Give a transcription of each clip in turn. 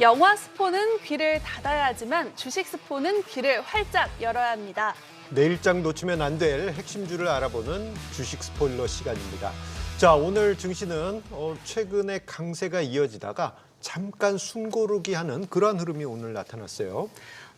영화 스포는 귀를 닫아야 하지만 주식 스포는 귀를 활짝 열어야 합니다. 내일장 놓치면 안 될 핵심주를 알아보는 주식 스포일러 시간입니다. 자, 오늘 증시는 최근에 강세가 이어지다가 잠깐 숨고르기 하는 그러한 흐름이 오늘 나타났어요.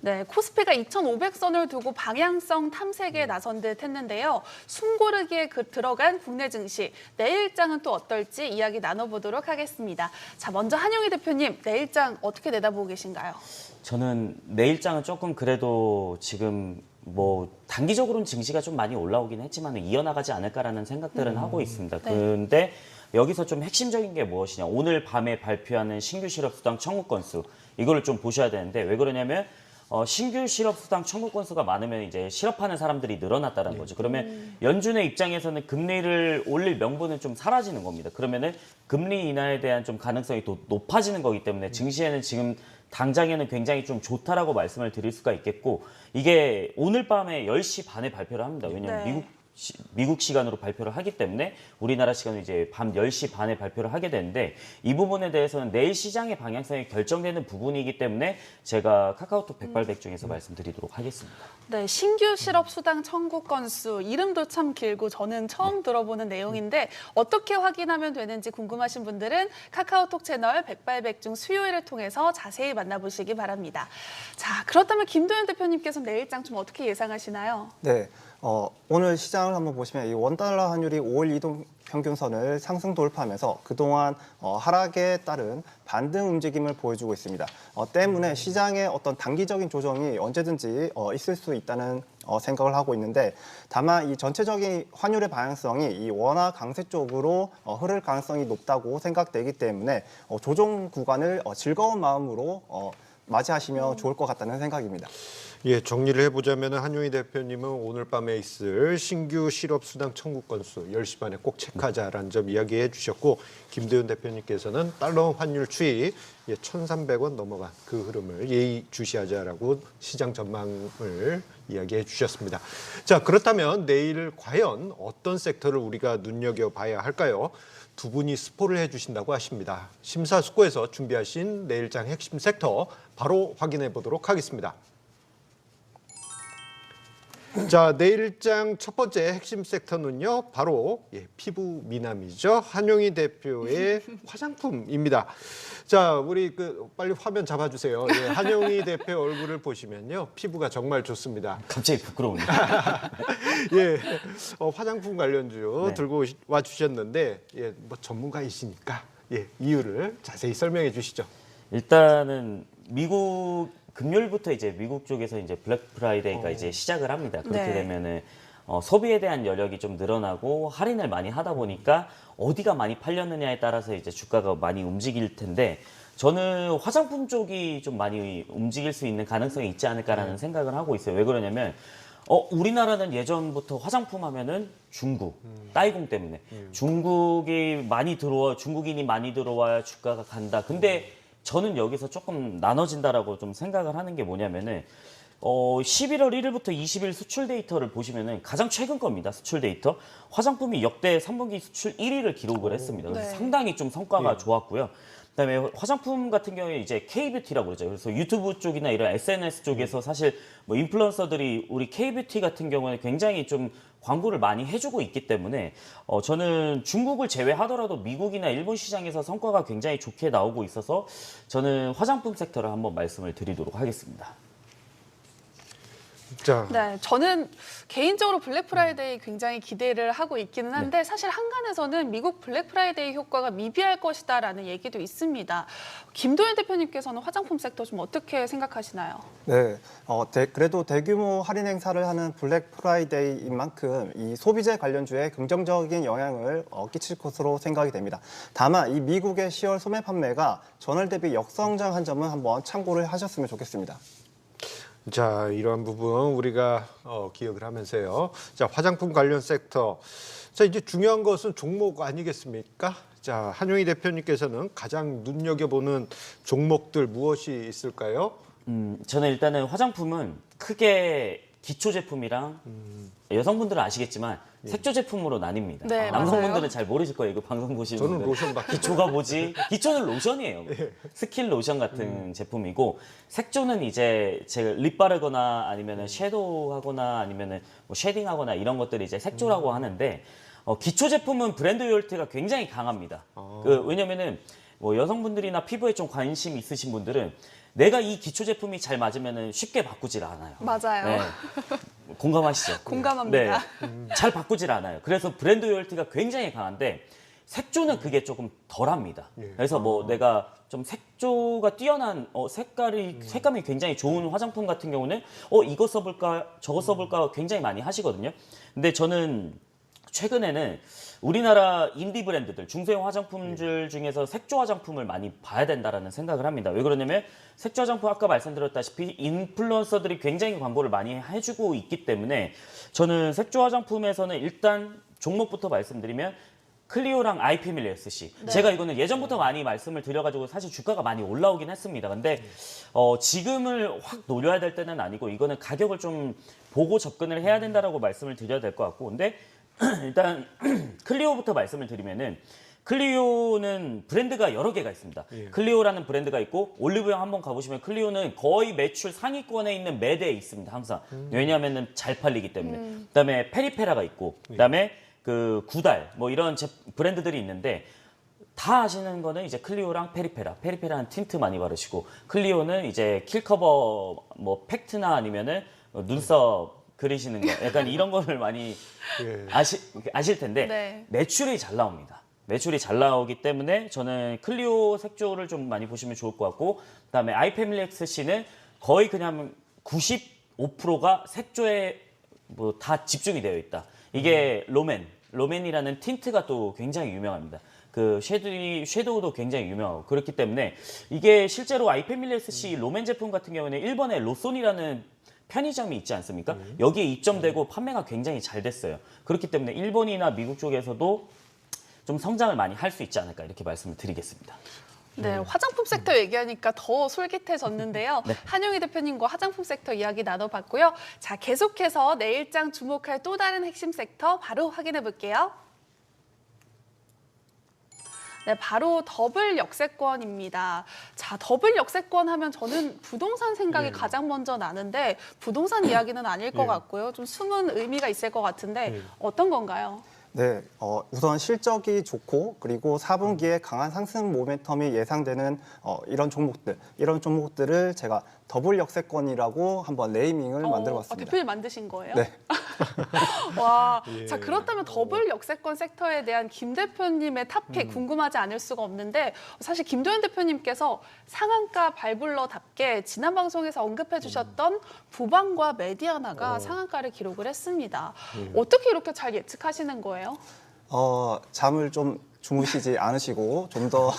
네, 코스피가 2,500선을 두고 방향성 탐색에 나선 듯 했는데요. 숨고르기에 들어간 국내 증시, 내일장은 또 어떨지 이야기 나눠보도록 하겠습니다. 자, 먼저 한용희 대표님, 내일장 어떻게 내다보고 계신가요? 저는 내일장은 조금 그래도 지금 단기적으로는 증시가 좀 많이 올라오긴 했지만 이어나가지 않을까라는 생각들은 하고 있습니다. 네. 그런데 여기서 좀 핵심적인 게 무엇이냐. 오늘 밤에 발표하는 신규 실업수당 청구 건수, 이거를 좀 보셔야 되는데 왜 그러냐면 신규 실업수당 청구 건수가 많으면 이제 실업하는 사람들이 늘어났다는 거죠. 그러면 연준의 입장에서는 금리를 올릴 명분은 좀 사라지는 겁니다. 그러면은 금리 인하에 대한 좀 가능성이 더 높아지는 거기 때문에 증시에는 지금 당장에는 굉장히 좀 좋다라고 말씀을 드릴 수가 있겠고, 이게 오늘 밤에 10시 반에 발표를 합니다. 왜냐하면 네. 미국 시간으로 발표를 하기 때문에 우리나라 시간은 이제 밤 10시 반에 발표를 하게 되는데, 이 부분에 대해서는 내일 시장의 방향성이 결정되는 부분이기 때문에 제가 카카오톡 백발백중에서 말씀드리도록 하겠습니다. 네, 신규 실업수당 청구 건수, 이름도 참 길고 저는 처음 들어보는 내용인데 어떻게 확인하면 되는지 궁금하신 분들은 카카오톡 채널 백발백중 수요일을 통해서 자세히 만나보시기 바랍니다. 자, 그렇다면 김도현 대표님께서 내일장 좀 어떻게 예상하시나요? 네, 오늘 시장을 한번 보시면 이 원달러 환율이 5일 이동 평균선을 상승 돌파하면서 그동안 하락에 따른 반등 움직임을 보여주고 있습니다. 때문에 시장의 어떤 단기적인 조정이 언제든지 있을 수 있다는 생각을 하고 있는데, 다만 이 전체적인 환율의 방향성이 이 원화 강세 쪽으로 흐를 가능성이 높다고 생각되기 때문에 조정 구간을 즐거운 마음으로 맞이하시면 좋을 것 같다는 생각입니다. 예, 정리를 해보자면 한용희 대표님은 오늘 밤에 있을 신규 실업수당 청구 건수 10시 반에 꼭 체크하자라는 점 이야기해 주셨고, 김도현 대표님께서는 달러 환율 추이 1,300원 넘어간 그 흐름을 예의주시하자라고 시장 전망을 이야기해 주셨습니다. 자, 그렇다면 내일 과연 어떤 섹터를 우리가 눈여겨봐야 할까요? 두 분이 스포를 해주신다고 하십니다. 심사숙고해서 준비하신 내일장 핵심 섹터 바로 확인해 보도록 하겠습니다. 자, 내일장 첫 번째 핵심 섹터는요, 바로 피부 미남이죠. 한용희 대표의 화장품입니다. 자, 우리 빨리 화면 잡아주세요. 예, 한용희 대표 얼굴을 보시면요, 피부가 정말 좋습니다. 갑자기 부끄러운데. 예, 화장품 관련주 네. 들고 와 주셨는데, 전문가이시니까 이유를 자세히 설명해 주시죠. 일단은 금요일부터 이제 미국 쪽에서 이제 블랙 프라이데이가 이제 시작을 합니다. 그렇게 네. 되면은 소비에 대한 여력이 좀 늘어나고 할인을 많이 하다 보니까 어디가 많이 팔렸느냐에 따라서 이제 주가가 많이 움직일 텐데, 저는 화장품 쪽이 좀 많이 움직일 수 있는 가능성이 있지 않을까라는 생각을 하고 있어요. 왜 그러냐면 우리나라는 예전부터 화장품 하면은 중국, 따이공 때문에 중국인이 많이 들어와야 주가가 간다. 근데 저는 여기서 조금 나눠진다라고 좀 생각을 하는 게 뭐냐면은 11월 1일부터 20일 수출 데이터를 보시면은 가장 최근 겁니다. 수출 데이터. 화장품이 역대 3분기 수출 1위를 기록을 했습니다. 그래서 네. 상당히 좀 성과가 좋았고요. 그다음에 화장품 같은 경우에 이제 K-뷰티라고 그러죠. 그래서 유튜브 쪽이나 이런 SNS 쪽에서 사실 인플루언서들이 우리 K-뷰티 같은 경우는 굉장히 좀 광고를 많이 해주고 있기 때문에 저는 중국을 제외하더라도 미국이나 일본 시장에서 성과가 굉장히 좋게 나오고 있어서 저는 화장품 섹터를 한번 말씀을 드리도록 하겠습니다. 자, 네, 저는 개인적으로 블랙 프라이데이 굉장히 기대를 하고 있기는 한데 사실 한간에서는 미국 블랙 프라이데이 효과가 미비할 것이다라는 얘기도 있습니다. 김도현 대표님께서는 화장품 섹터 좀 어떻게 생각하시나요? 네, 그래도 대규모 할인 행사를 하는 블랙 프라이데이인 만큼 이 소비재 관련주에 긍정적인 영향을 끼칠 것으로 생각이 됩니다. 다만 이 미국의 10월 소매 판매가 전월 대비 역성장한 점은 한번 참고를 하셨으면 좋겠습니다. 자, 이러한 부분 우리가 기억을 하면서요. 자, 화장품 관련 섹터. 자, 이제 중요한 것은 종목 아니겠습니까? 자, 한용희 대표님께서는 가장 눈여겨보는 종목들 무엇이 있을까요? 저는 일단은 화장품은 크게 기초 제품이랑 여성분들은 아시겠지만 색조 제품으로 나뉩니다. 네, 남성분들은 맞아요. 잘 모르실 거예요. 이거 방송 보시는 저는 분들. 로션밖에 기초가 뭐지? 기초는 로션이에요. 스킨 로션 같은 제품이고 색조는 이제 제가 립 바르거나 아니면은 섀도우 하거나 아니면은 뭐 쉐딩 하거나 이런 것들이 이제 색조라고 하는데 기초 제품은 브랜드 로열티가 굉장히 강합니다. 왜냐면은 뭐 여성분들이나 피부에 좀 관심 있으신 분들은 내가 이 기초 제품이 잘 맞으면은 쉽게 바꾸질 않아요. 맞아요. 네. 공감하시죠? 공감합니다. 네. 잘 바꾸질 않아요. 그래서 브랜드 로열티가 굉장히 강한데 색조는 그게 조금 덜합니다. 그래서 뭐 내가 좀 색조가 뛰어난 색감이 굉장히 좋은 화장품 같은 경우는 이거 써볼까 저거 써볼까 굉장히 많이 하시거든요. 근데 저는 최근에는 우리나라 인디 브랜드들, 중소형 화장품들 중에서 색조 화장품을 많이 봐야 된다라는 생각을 합니다. 왜 그러냐면 색조 화장품 아까 말씀드렸다시피 인플루언서들이 굉장히 광고를 많이 해주고 있기 때문에 저는 색조 화장품에서는 일단 종목부터 말씀드리면 클리오랑 아이패밀리 SC. 제가 이거는 예전부터 많이 말씀을 드려가지고 사실 주가가 많이 올라오긴 했습니다. 근데 지금을 확 노려야 될 때는 아니고 이거는 가격을 좀 보고 접근을 해야 된다라고 말씀을 드려야 될 것 같고, 근데 일단 클리오부터 말씀을 드리면은 클리오는 브랜드가 여러 개가 있습니다. 클리오라는 브랜드가 있고 올리브영 한번 가보시면 클리오는 거의 매출 상위권에 있는 매대에 있습니다. 항상. 왜냐하면은 잘 팔리기 때문에. 그다음에 페리페라가 있고, 그다음에 그 구달 뭐 이런 브랜드들이 있는데 다 아시는 거는 이제 클리오랑 페리페라는 틴트 많이 바르시고, 클리오는 이제 킬커버 뭐 팩트나 아니면은 눈썹 그리시는 거 약간 이런 거를 많이 아실 텐데 네. 매출이 잘 나옵니다. 매출이 잘 나오기 때문에 저는 클리오 색조를 좀 많이 보시면 좋을 것 같고, 그다음에 아이패밀리 XC는 거의 그냥 95%가 색조에 뭐 다 집중이 되어 있다. 이게 로맨이라는 틴트가 또 굉장히 유명합니다. 그 섀도우도 굉장히 유명하고 그렇기 때문에 이게 실제로 아이패밀리 SC 로맨 제품 같은 경우는 일본의 로손이라는 편의점이 있지 않습니까? 여기에 입점되고 판매가 굉장히 잘 됐어요. 그렇기 때문에 일본이나 미국 쪽에서도 좀 성장을 많이 할 수 있지 않을까 이렇게 말씀을 드리겠습니다. 네, 화장품 섹터 얘기하니까 더 솔깃해졌는데요. 한용희 대표님과 화장품 섹터 이야기 나눠봤고요. 자, 계속해서 내일장 주목할 또 다른 핵심 섹터 바로 확인해 볼게요. 네, 바로 더블 역세권입니다. 자, 더블 역세권 하면 저는 부동산 생각이 가장 먼저 나는데 부동산 이야기는 아닐 것 같고요. 좀 숨은 의미가 있을 것 같은데 어떤 건가요? 네, 우선 실적이 좋고 그리고 4분기에 강한 상승 모멘텀이 예상되는 이런 종목들을 제가 더블 역세권이라고 한번 네이밍을 만들어봤습니다. 대표님 만드신 거예요? 네. 와, 자 그렇다면 더블 역세권 섹터에 대한 김 대표님의 탑픽 궁금하지 않을 수가 없는데 사실 김도현 대표님께서 상한가 발굴러답게 지난 방송에서 언급해 주셨던 부방과 메디아나가 상한가를 기록을 했습니다. 어떻게 이렇게 잘 예측하시는 거예요? 잠을 좀 주무시지 않으시고 좀 더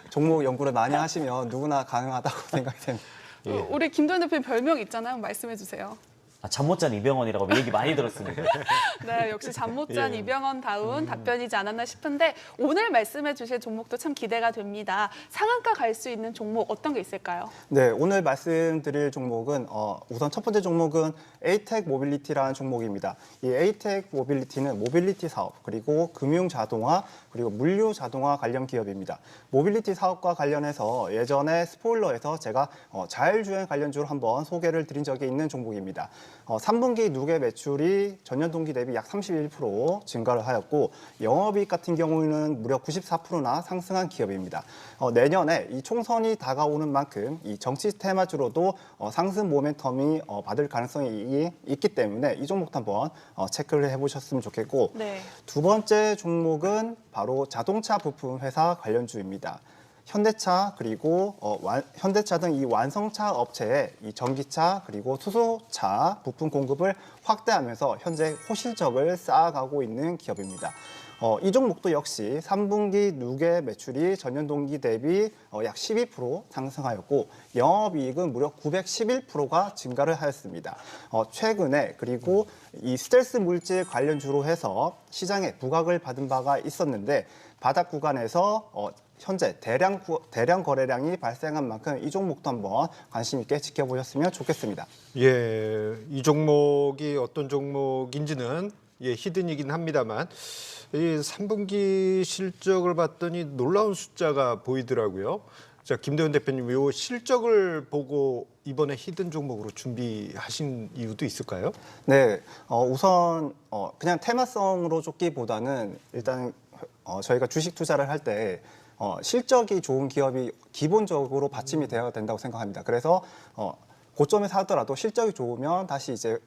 종목 연구를 많이 하시면 누구나 가능하다고 생각이 됩니다. 우리 김도현 대표님 별명 있잖아요. 말씀해 주세요. 잠 못 잔 이병헌이라고 얘기 많이 들었습니다. 네, 역시 잠 못 잔 이병헌다운 답변이지 않았나 싶은데 오늘 말씀해 주실 종목도 참 기대가 됩니다. 상한가 갈 수 있는 종목 어떤 게 있을까요? 네, 오늘 말씀드릴 종목은 우선 첫 번째 종목은 에이텍 모빌리티라는 종목입니다. 이 에이텍 모빌리티는 모빌리티 사업, 그리고 금융 자동화, 그리고 물류 자동화 관련 기업입니다. 모빌리티 사업과 관련해서 예전에 스포일러에서 제가 자율주행 관련주로 한번 소개를 드린 적이 있는 종목입니다. 3분기 누계 매출이 전년 동기 대비 약 31% 증가를 하였고 영업이익 같은 경우는 무려 94%나 상승한 기업입니다. 내년에 이 총선이 다가오는 만큼 이 정치 테마주로도 상승 모멘텀이 받을 가능성이 있기 때문에 이 종목도 한번 체크를 해보셨으면 좋겠고, 네. 두 번째 종목은 바로 자동차 부품 회사 관련주입니다. 현대차 그리고 현대차 등 이 완성차 업체에 이 전기차 그리고 수소차 부품 공급을 확대하면서 현재 호실적을 쌓아가고 있는 기업입니다. 이 종목도 역시 3분기 누계 매출이 전년 동기 대비 약 12% 상승하였고 영업이익은 무려 911%가 증가를 하였습니다. 최근에 그리고 이 스텔스 물질 관련주로 해서 시장에 부각을 받은 바가 있었는데 바닥 구간에서 현재 대량 거래량이 발생한 만큼 이 종목도 한번 관심 있게 지켜보셨으면 좋겠습니다. 예, 이 종목이 어떤 종목인지는 히든이긴 합니다만 이 3분기 실적을 봤더니 놀라운 숫자가 보이더라고요. 자, 김대현 대표님, 이 실적을 보고 이번에 히든 종목으로 준비하신 이유도 있을까요? 네, 우선 그냥 테마성으로 쫓기보다는 일단 저희가 주식 투자를 할 때 실적이 좋은 기업이 기본적으로 받침이 되어야 된다고 생각합니다. 그래서 고점에서 하더라도 실적이 좋으면 다시 이제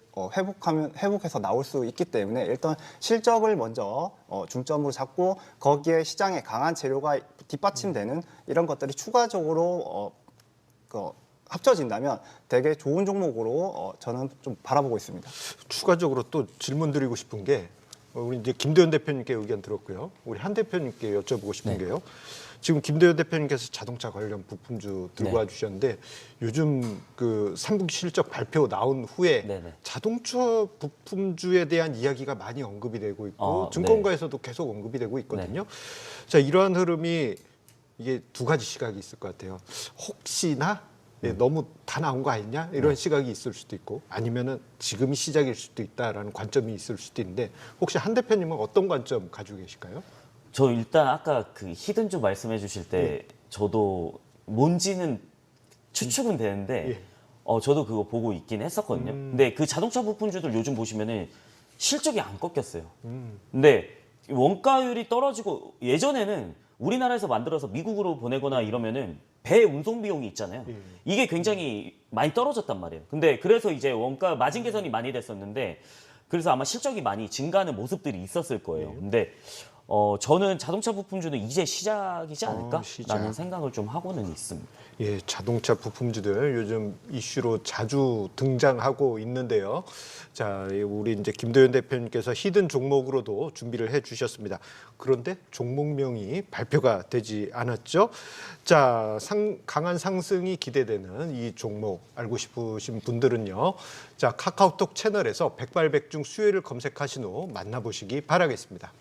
회복해서 나올 수 있기 때문에 일단 실적을 먼저 중점으로 잡고 거기에 시장에 강한 재료가 뒷받침되는 이런 것들이 추가적으로 합쳐진다면 되게 좋은 종목으로 저는 좀 바라보고 있습니다. 추가적으로 또 질문 드리고 싶은 게 우리 이제 김대현 대표님께 의견 들었고요. 우리 한 대표님께 여쭤보고 싶은 네. 게요. 지금 김대현 대표님께서 자동차 관련 부품주 들고 네. 와주셨는데 요즘 그 3분기 실적 발표 나온 후에 네네. 자동차 부품주에 대한 이야기가 많이 언급이 되고 있고 증권가에서도 계속 언급이 되고 있거든요. 자, 이러한 흐름이 이게 두 가지 시각이 있을 것 같아요. 혹시나 너무 다 나온 거 아니냐 이런 시각이 있을 수도 있고 아니면은 지금이 시작일 수도 있다라는 관점이 있을 수도 있는데 혹시 한 대표님은 어떤 관점 가지고 계실까요? 저 일단 아까 그 히든주 말씀해 주실 때 저도 뭔지는 추측은 되는데 저도 그거 보고 있긴 했었거든요. 근데 그 자동차 부품주들 요즘 보시면은 실적이 안 꺾였어요. 근데 원가율이 떨어지고 예전에는 우리나라에서 만들어서 미국으로 보내거나 이러면은 배 운송 비용이 있잖아요. 이게 굉장히 많이 떨어졌단 말이에요. 근데 그래서 이제 원가 마진 개선이 많이 됐었는데 그래서 아마 실적이 많이 증가하는 모습들이 있었을 거예요. 근데 저는 자동차 부품주는 이제 시작이지 않을까라는 시작. 생각을 좀 하고는 있습니다. 예, 자동차 부품주들 요즘 이슈로 자주 등장하고 있는데요. 자, 우리 이제 김도현 대표님께서 히든 종목으로도 준비를 해주셨습니다. 그런데 종목명이 발표가 되지 않았죠. 자, 강한 상승이 기대되는 이 종목 알고 싶으신 분들은요. 자, 카카오톡 채널에서 백발백중 수요일을 검색하신 후 만나보시기 바라겠습니다.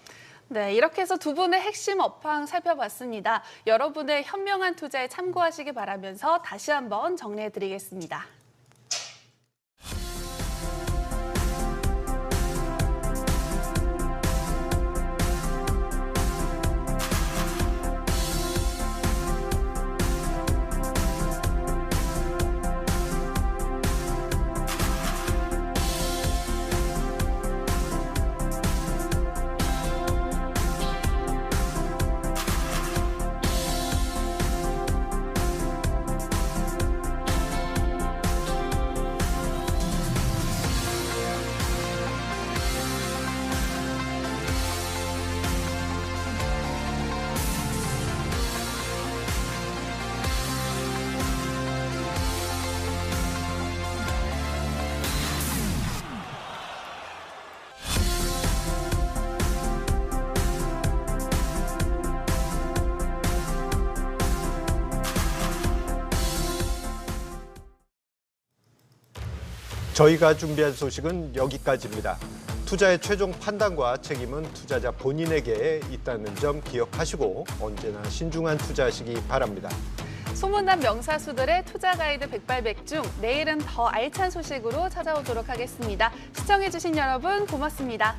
네, 이렇게 해서 두 분의 핵심 업황 살펴봤습니다. 여러분의 현명한 투자에 참고하시기 바라면서 다시 한번 정리해드리겠습니다. 저희가 준비한 소식은 여기까지입니다. 투자의 최종 판단과 책임은 투자자 본인에게 있다는 점 기억하시고 언제나 신중한 투자하시기 바랍니다. 소문난 명사수들의 투자 가이드 백발백중, 내일은 더 알찬 소식으로 찾아오도록 하겠습니다. 시청해주신 여러분 고맙습니다.